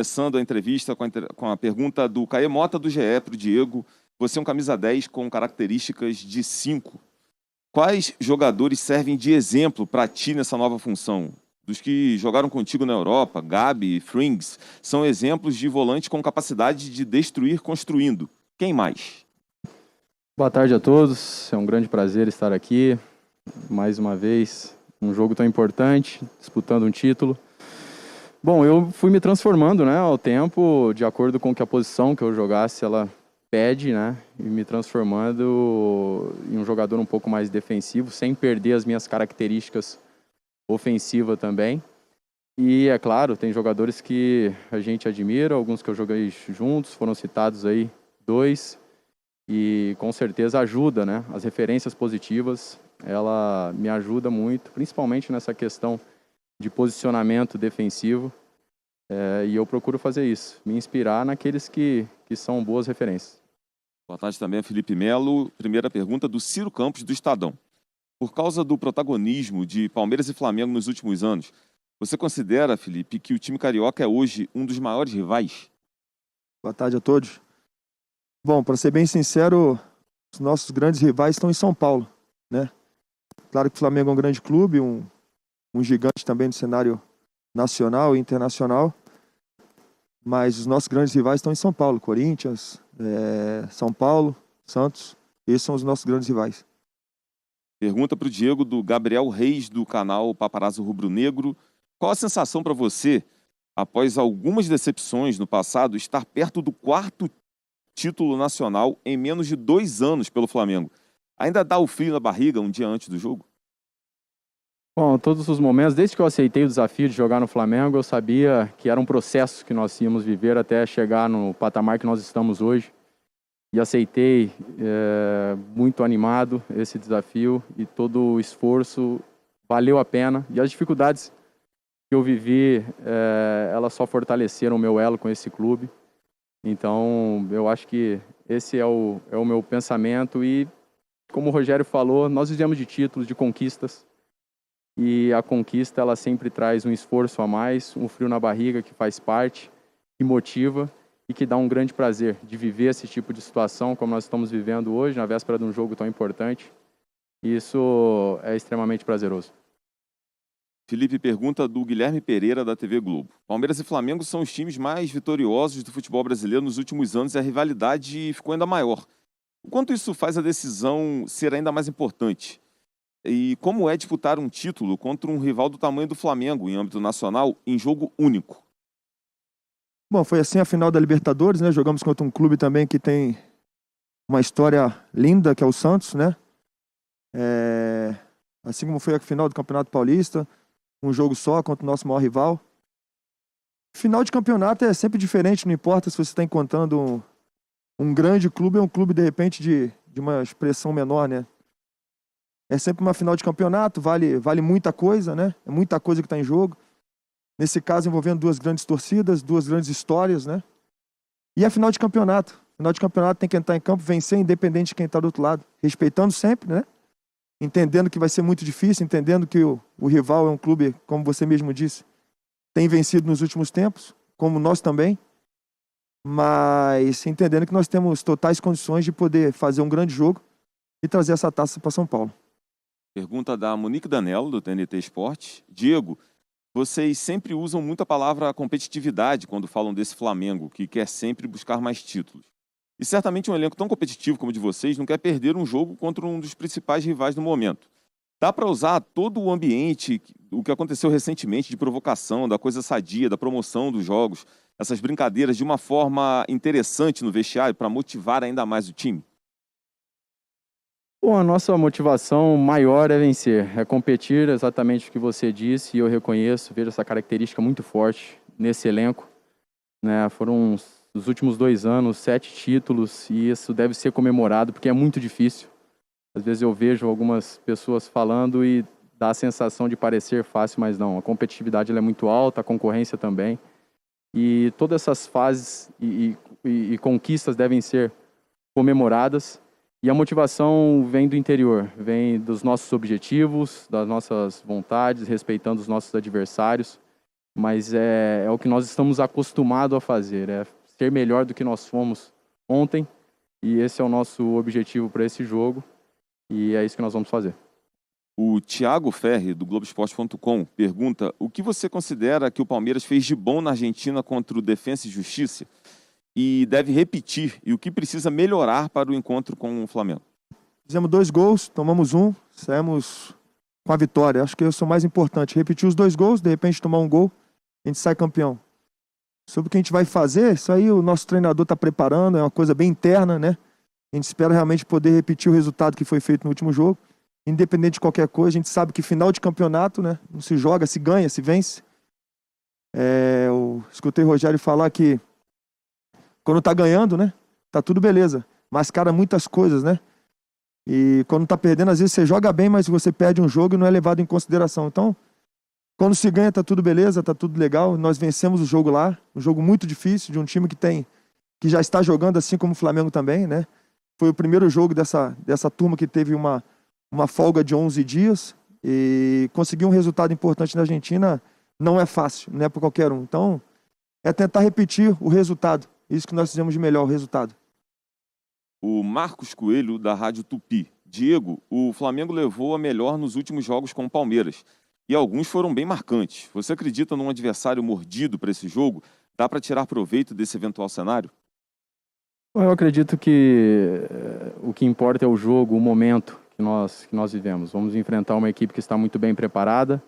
Começando a entrevista com a pergunta do Caê Mota, do GE, para o Diego. Você é um camisa 10 com características de 5. Quais jogadores servem de exemplo para ti nessa nova função? Dos que jogaram contigo na Europa, Gabi e Frings, são exemplos de volante com capacidade de destruir construindo. Quem mais? Boa tarde a todos, é um grande prazer estar aqui, mais uma vez, um jogo tão importante, disputando um título. Bom, eu fui me transformando, né, ao tempo, de acordo com que a posição que eu jogasse, ela pede, né, e me transformando em um jogador um pouco mais defensivo, sem perder as minhas características ofensivas também. E, é claro, tem jogadores que a gente admira, alguns que eu joguei juntos, foram citados aí 2, e com certeza ajuda, né, as referências positivas, ela me ajuda muito, principalmente nessa questão de posicionamento defensivo, e eu procuro fazer isso, me inspirar naqueles que são boas referências. Boa tarde também a Felipe Melo. Primeira pergunta do Ciro Campos, do Estadão. Por causa do protagonismo de Palmeiras e Flamengo nos últimos anos, você considera, Felipe, que o time carioca é hoje um dos maiores rivais? Boa tarde a todos. Bom, para ser bem sincero, os nossos grandes rivais estão em São Paulo, né? Claro que o Flamengo é um grande clube, um gigante também no cenário nacional e internacional, mas os nossos grandes rivais estão em São Paulo, Corinthians, São Paulo, Santos, esses são os nossos grandes rivais. Pergunta para o Diego, do Gabriel Reis, do canal Paparazzo Rubro Negro. Qual a sensação para você, após algumas decepções no passado, estar perto do 4º título nacional em menos de 2 anos pelo Flamengo? Ainda dá o frio na barriga um dia antes do jogo? Bom, todos os momentos, desde que eu aceitei o desafio de jogar no Flamengo, eu sabia que era um processo que nós íamos viver até chegar no patamar que nós estamos hoje. E aceitei muito animado esse desafio e todo o esforço valeu a pena. E as dificuldades que eu vivi, elas só fortaleceram o meu elo com esse clube. Então, eu acho que esse é o meu pensamento. E, como o Rogério falou, nós vivemos de títulos, de conquistas. E a conquista, ela sempre traz um esforço a mais, um frio na barriga que faz parte, que motiva e que dá um grande prazer de viver esse tipo de situação como nós estamos vivendo hoje, na véspera de um jogo tão importante. E isso é extremamente prazeroso. Felipe, pergunta do Guilherme Pereira, da TV Globo. Palmeiras e Flamengo são os times mais vitoriosos do futebol brasileiro nos últimos anos e a rivalidade ficou ainda maior. O quanto isso faz a decisão ser ainda mais importante? E como é disputar um título contra um rival do tamanho do Flamengo em âmbito nacional em jogo único? Bom, foi assim a final da Libertadores, né? Jogamos contra um clube também que tem uma história linda, que é o Santos, né? Assim como foi a final do Campeonato Paulista, um jogo só contra o nosso maior rival. Final de campeonato é sempre diferente, não importa se você está encontrando um grande clube ou um clube, de repente, de uma expressão menor, né? É sempre uma final de campeonato, vale muita coisa, né? É muita coisa que está em jogo. Nesse caso, envolvendo 2 grandes torcidas, 2 grandes histórias, né? E a final de campeonato. Final de campeonato tem que entrar em campo, vencer, independente de quem está do outro lado. Respeitando sempre, né? Entendendo que vai ser muito difícil, entendendo que o rival é um clube, como você mesmo disse, tem vencido nos últimos tempos, como nós também. Mas entendendo que nós temos totais condições de poder fazer um grande jogo e trazer essa taça para São Paulo. Pergunta da Monique Danello, do TNT Esporte. Diego, vocês sempre usam muito a palavra competitividade quando falam desse Flamengo, que quer sempre buscar mais títulos. E certamente um elenco tão competitivo como o de vocês não quer perder um jogo contra um dos principais rivais do momento. Dá para usar todo o ambiente, o que aconteceu recentemente de provocação, da coisa sadia, da promoção dos jogos, essas brincadeiras de uma forma interessante no vestiário para motivar ainda mais o time? Bom, a nossa motivação maior é vencer, é competir, exatamente o que você disse, e eu reconheço, vejo essa característica muito forte nesse elenco, né? Foram os últimos 2 anos, 7 títulos, e isso deve ser comemorado, porque é muito difícil. Às vezes eu vejo algumas pessoas falando e dá a sensação de parecer fácil, mas não. A competitividade ela é muito alta, a concorrência também, e todas essas fases e conquistas devem ser comemoradas. E a motivação vem do interior, vem dos nossos objetivos, das nossas vontades, respeitando os nossos adversários. mas é o que nós estamos acostumados a fazer, é ser melhor do que nós fomos ontem, e esse é o nosso objetivo para esse jogo, e é isso que nós vamos fazer. O Thiago Ferri, do Globoesporte.com, pergunta: o que você considera que o Palmeiras fez de bom na Argentina contra o Defensa e Justiça e deve repetir, e o que precisa melhorar para o encontro com o Flamengo? Fizemos 2 gols, tomamos 1, saímos com a vitória. Acho que isso é o mais importante. Repetir os 2 gols, de repente tomar um gol, a gente sai campeão. Sobre o que a gente vai fazer, isso aí o nosso treinador está preparando, é uma coisa bem interna, né? A gente espera realmente poder repetir o resultado que foi feito no último jogo. Independente de qualquer coisa, a gente sabe que final de campeonato, né? Não se joga, se ganha, se vence. Eu escutei o Rogério falar que quando tá ganhando, né? Tá tudo beleza. Mascara muitas coisas, né? E quando tá perdendo, às vezes você joga bem, mas você perde um jogo e não é levado em consideração. Então, quando se ganha, tá tudo beleza, tá tudo legal. Nós vencemos o jogo lá, um jogo muito difícil, de um time que já está jogando assim como o Flamengo também, né? Foi o primeiro jogo dessa turma que teve uma folga de 11 dias e conseguir um resultado importante na Argentina não é fácil, não é para qualquer um. Então, é tentar repetir o resultado. Isso que nós fizemos de melhor, o resultado. O Marcos Coelho, da Rádio Tupi. Diego, o Flamengo levou a melhor nos últimos jogos com o Palmeiras. E alguns foram bem marcantes. Você acredita num adversário mordido para esse jogo? Dá para tirar proveito desse eventual cenário? Eu acredito que o que importa é o jogo, o momento que nós vivemos. Vamos enfrentar uma equipe que está muito bem preparada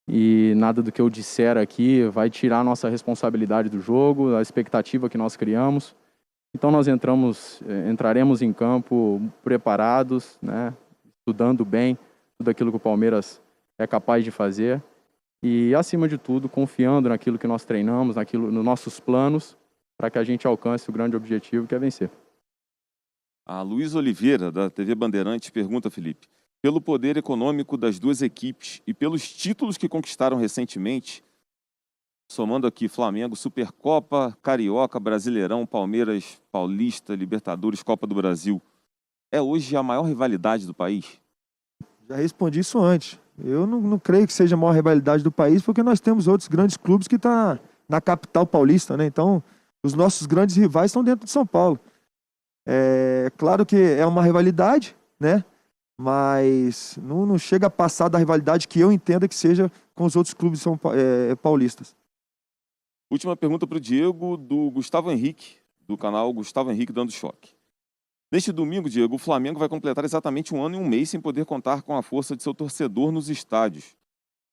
e nada do que eu disser aqui vai tirar a nossa responsabilidade do jogo, a expectativa que nós criamos. Então nós entraremos em campo preparados, né, estudando bem tudo aquilo que o Palmeiras é capaz de fazer e, acima de tudo, confiando naquilo que nós treinamos, nos nossos planos, para que a gente alcance o grande objetivo, que é vencer. A Luiz Oliveira, da TV Bandeirantes, pergunta, Felipe: pelo poder econômico das duas equipes e pelos títulos que conquistaram recentemente, somando aqui Flamengo, Supercopa, Carioca, Brasileirão, Palmeiras, Paulista, Libertadores, Copa do Brasil, é hoje a maior rivalidade do país? Já respondi isso antes. Eu não creio que seja a maior rivalidade do país, porque nós temos outros grandes clubes que estão na capital paulista, né? Então, os nossos grandes rivais estão dentro de São Paulo. É claro que é uma rivalidade, né? Mas não chega a passar da rivalidade que eu entenda que seja com os outros clubes paulistas. Última pergunta para o Diego, do Gustavo Henrique, do canal Gustavo Henrique Dando Choque. Neste domingo, Diego, o Flamengo vai completar exatamente 1 ano e 1 mês sem poder contar com a força de seu torcedor nos estádios.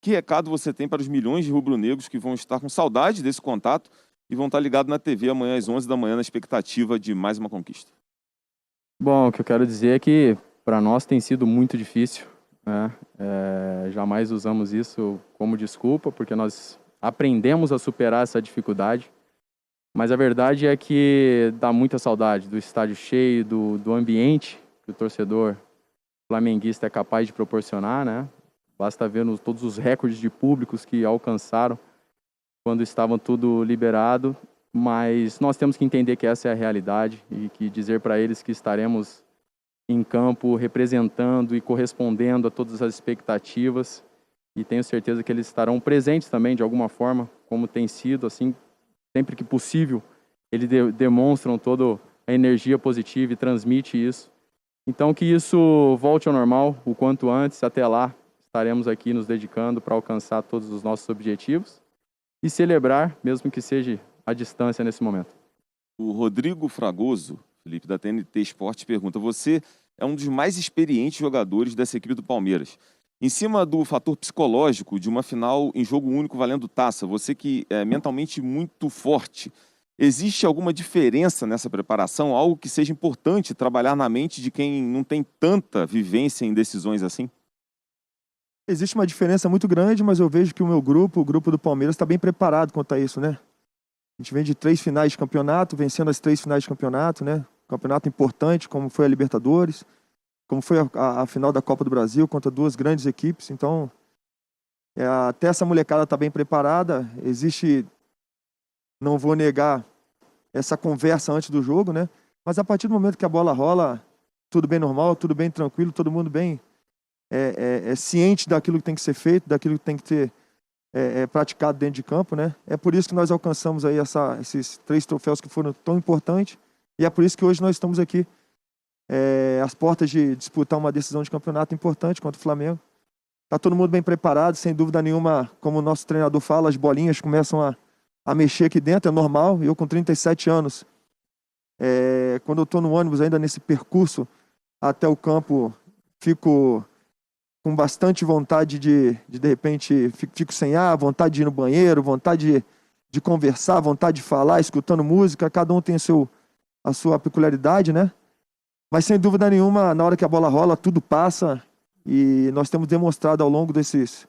Que recado você tem para os milhões de rubro-negros que vão estar com saudade desse contato e vão estar ligados na TV amanhã às 11 da manhã na expectativa de mais uma conquista? Bom, o que eu quero dizer é que para nós tem sido muito difícil, né? Jamais usamos isso como desculpa, porque nós aprendemos a superar essa dificuldade. Mas a verdade é que dá muita saudade do estádio cheio, do ambiente que o torcedor flamenguista é capaz de proporcionar, né? Basta ver todos os recordes de públicos que alcançaram quando estavam tudo liberado. Mas nós temos que entender que essa é a realidade e que dizer para eles que estaremos em campo representando e correspondendo a todas as expectativas. E tenho certeza que eles estarão presentes também de alguma forma, como tem sido, assim, sempre que possível, eles demonstram toda a energia positiva e transmite isso. Então, que isso volte ao normal o quanto antes. Até lá, estaremos aqui nos dedicando para alcançar todos os nossos objetivos e celebrar, mesmo que seja à distância nesse momento. O Rodrigo Fragoso, Felipe, da TNT Esportes, pergunta: você é um dos mais experientes jogadores dessa equipe do Palmeiras. Em cima do fator psicológico de uma final em jogo único valendo taça, você que é mentalmente muito forte, existe alguma diferença nessa preparação? Algo que seja importante trabalhar na mente de quem não tem tanta vivência em decisões assim? Existe uma diferença muito grande, mas eu vejo que o meu grupo, o grupo do Palmeiras, está bem preparado quanto a isso, né? A gente vem de 3 finais de campeonato, vencendo as 3 finais de campeonato, né? Campeonato importante, como foi a Libertadores, como foi a final da Copa do Brasil, contra 2 grandes equipes. Então, até essa molecada está bem preparada. Existe, não vou negar, essa conversa antes do jogo, né? Mas a partir do momento que a bola rola, tudo bem normal, tudo bem tranquilo, todo mundo bem ciente daquilo que tem que ser feito, daquilo que tem que ter praticado dentro de campo, né? É por isso que nós alcançamos aí esses 3 troféus que foram tão importantes, e é por isso que hoje nós estamos aqui às portas de disputar uma decisão de campeonato importante contra o Flamengo. Tá todo mundo bem preparado, sem dúvida nenhuma, como o nosso treinador fala, as bolinhas começam a mexer aqui dentro, é normal. Eu com 37 anos, quando eu estou no ônibus ainda nesse percurso até o campo, fico com bastante vontade de repente, fico sem ar, vontade de ir no banheiro, vontade de conversar, vontade de falar, escutando música. Cada um tem a sua peculiaridade, né? Mas sem dúvida nenhuma, na hora que a bola rola, tudo passa, e nós temos demonstrado ao longo desses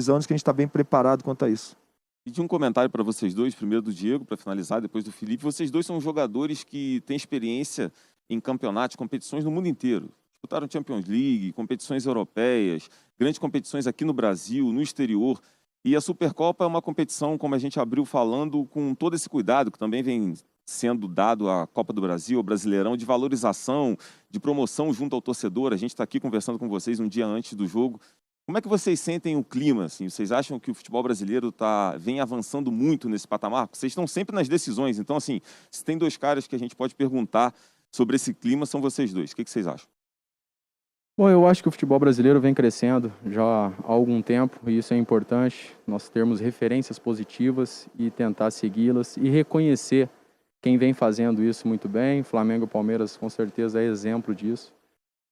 anos que a gente está bem preparado quanto a isso. Pedi um comentário para vocês dois, primeiro do Diego, para finalizar, depois do Felipe. Vocês dois são jogadores que têm experiência em campeonatos, competições no mundo inteiro. Disputaram Champions League, competições europeias, grandes competições aqui no Brasil, no exterior. E a Supercopa é uma competição, como a gente abriu falando, com todo esse cuidado que também vem sendo dado à Copa do Brasil, ao Brasileirão, de valorização, de promoção junto ao torcedor. A gente está aqui conversando com vocês um dia antes do jogo. Como é que vocês sentem o clima? Assim? Vocês acham que o futebol brasileiro vem avançando muito nesse patamar? Vocês estão sempre nas decisões. Então, assim, se tem 2 caras que a gente pode perguntar sobre esse clima, são vocês dois. O que vocês acham? Bom, eu acho que o futebol brasileiro vem crescendo já há algum tempo, e isso é importante, nós termos referências positivas e tentar segui-las e reconhecer quem vem fazendo isso muito bem. Flamengo e Palmeiras com certeza é exemplo disso.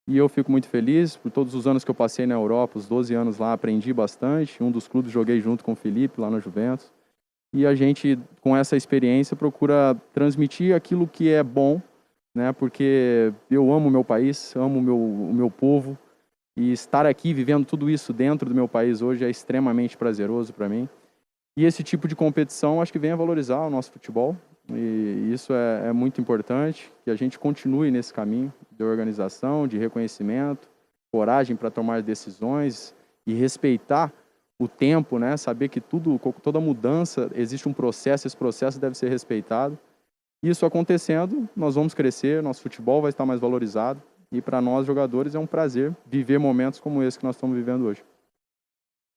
E eu fico muito feliz por todos os anos que eu passei na Europa, os 12 anos lá, aprendi bastante. Um dos clubes joguei junto com o Felipe lá no Juventus. E a gente, com essa experiência, procura transmitir aquilo que é bom, né? Porque eu amo o meu país, amo o meu povo, e estar aqui vivendo tudo isso dentro do meu país hoje é extremamente prazeroso para mim. E esse tipo de competição acho que vem a valorizar o nosso futebol, e isso é muito importante, que a gente continue nesse caminho de organização, de reconhecimento, coragem para tomar decisões e respeitar o tempo, né? Saber que toda mudança existe um processo, esse processo deve ser respeitado. Isso acontecendo, nós vamos crescer, nosso futebol vai estar mais valorizado, e para nós jogadores é um prazer viver momentos como esse que nós estamos vivendo hoje.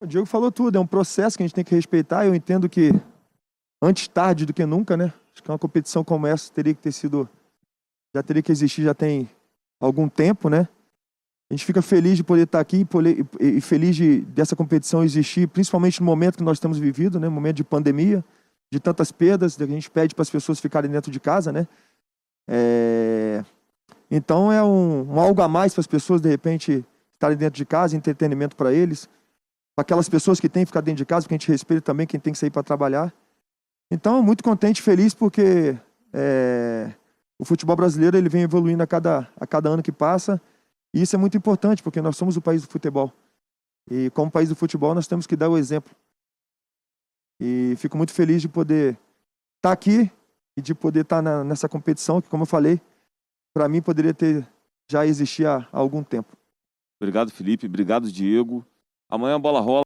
O Diego falou tudo, é um processo que a gente tem que respeitar. Eu entendo que antes tarde do que nunca, né? Acho que uma competição como essa já teria que existir, já tem algum tempo, né? A gente fica feliz de poder estar aqui e feliz dessa competição existir, principalmente no momento que nós temos vivido, né? Momento de pandemia, de tantas perdas, que a gente pede para as pessoas ficarem dentro de casa, né? Então é um algo a mais para as pessoas, de repente, estarem dentro de casa, entretenimento para eles. Para aquelas pessoas que têm que ficar dentro de casa, porque a gente respeita também quem tem que sair para trabalhar. Então, muito contente e feliz porque o futebol brasileiro ele vem evoluindo a cada ano que passa, e isso é muito importante, porque nós somos o país do futebol. E como país do futebol, nós temos que dar o exemplo. E fico muito feliz de poder estar aqui e de poder estar nessa competição, que, como eu falei, para mim poderia já existir há algum tempo. Obrigado, Felipe. Obrigado, Diego. Amanhã a bola rola.